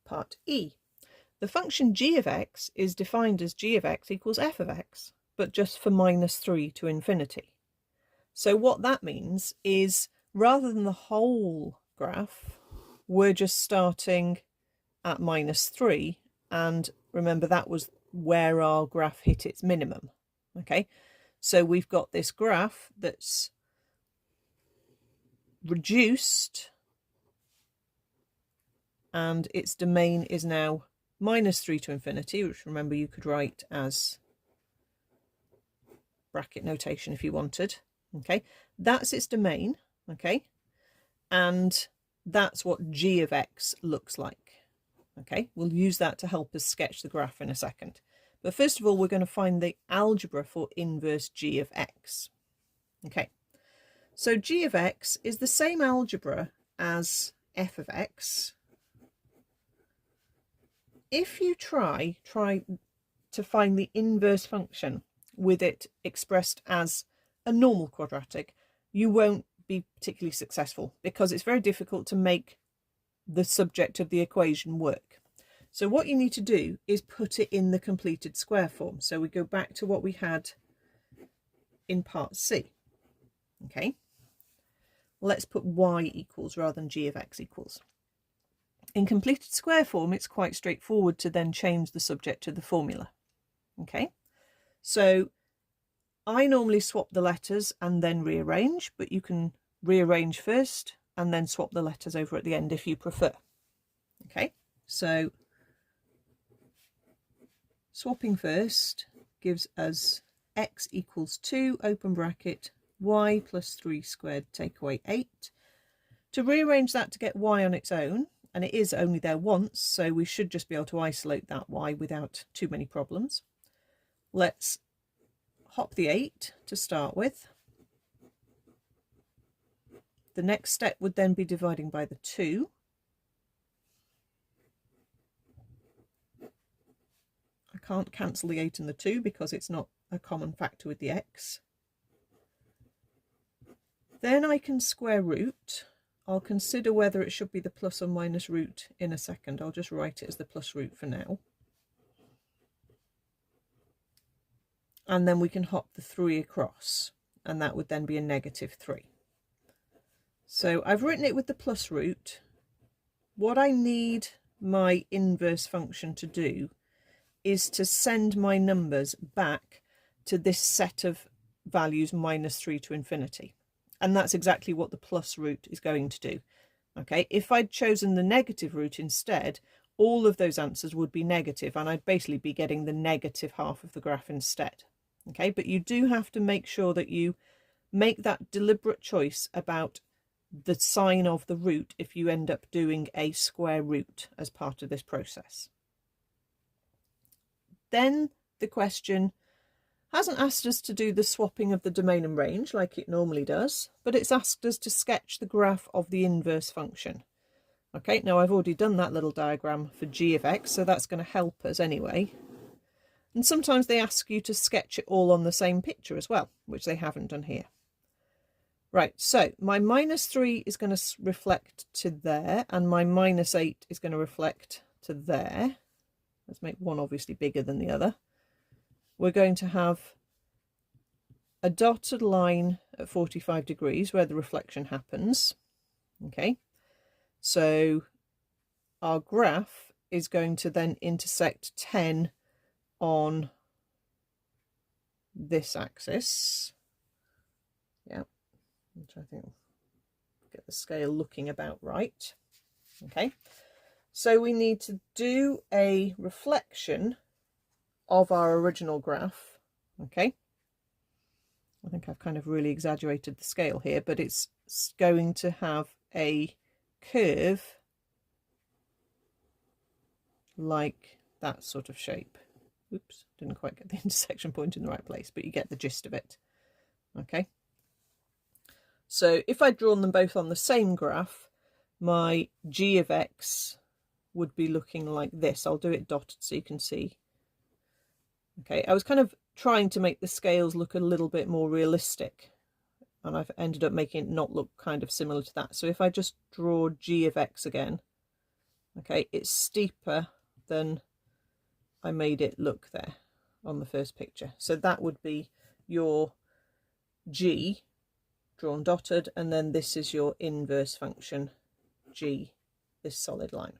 Part E. The function g of x is defined as g of x equals f of x, but just for -3 to infinity. So what that means is, rather than the whole graph, we're just starting at -3, and remember that was where our graph hit its minimum. Okay, so we've got this graph that's reduced, and its domain is now -3 to infinity, which remember you could write as bracket notation if you wanted. Okay, that's its domain. Okay, and that's what g of x looks like. Okay, we'll use that to help us sketch the graph in a second. But first of all, we're going to find the algebra for inverse g of x. Okay, so g of x is the same algebra as f of x. If you try to find the inverse function with it expressed as a normal quadratic, you won't be particularly successful, because it's very difficult to make the subject of the equation work. So what you need to do is put it in the completed square form. So we go back to what we had in part C. Okay, let's put y equals rather than g of x equals. In completed square form, it's quite straightforward to then change the subject to the formula. Okay, so I normally swap the letters and then rearrange, but you can rearrange first and then swap the letters over at the end if you prefer. Okay, so swapping first gives us x equals 2, open bracket, y plus 3 squared, take away 8. To rearrange that to get y on its own, and it is only there once, so we should just be able to isolate that y without too many problems. Let's hop the 8 to start with. The next step would then be dividing by the 2. I can't cancel the 8 and the 2 because it's not a common factor with the x. Then I can square root. I'll consider whether it should be the plus or minus root in a second. I'll just write it as the plus root for now. And then we can hop the 3 across, and that would then be a -3. So I've written it with the plus root. What I need my inverse function to do is to send my numbers back to this set of values -3 to infinity. And that's exactly what the plus root is going to do. Okay, if I'd chosen the negative root instead, all of those answers would be negative, and I'd basically be getting the negative half of the graph instead. Okay, but you do have to make sure that you make that deliberate choice about the sign of the root if you end up doing a square root as part of this process. Then the question hasn't asked us to do the swapping of the domain and range like it normally does, but it's asked us to sketch the graph of the inverse function. Okay, now I've already done that little diagram for g of x, so that's going to help us anyway. And sometimes they ask you to sketch it all on the same picture as well, which they haven't done here. Right, so my -3 is going to reflect to there, and my -8 is going to reflect to there. Let's make one obviously bigger than the other. We're going to have a dotted line at 45 degrees where the reflection happens. Okay, so our graph is going to then intersect 10 on this axis. Yeah, which I think will get the scale looking about right. Okay, so we need to do a reflection of our original graph. Okay, I think I've kind of really exaggerated the scale here, but it's going to have a curve like that sort of shape. Oops, didn't quite get the intersection point in the right place, but you get the gist of it. Okay, so if I'd drawn them both on the same graph, my g of x would be looking like this. I'll do it dotted so you can see. Okay, I was kind of trying to make the scales look a little bit more realistic, and I've ended up making it not look kind of similar to that. So if I just draw g of x again, Okay, it's steeper than I made it look there on the first picture. So that would be your G drawn dotted, and then this is your inverse function G, this solid line.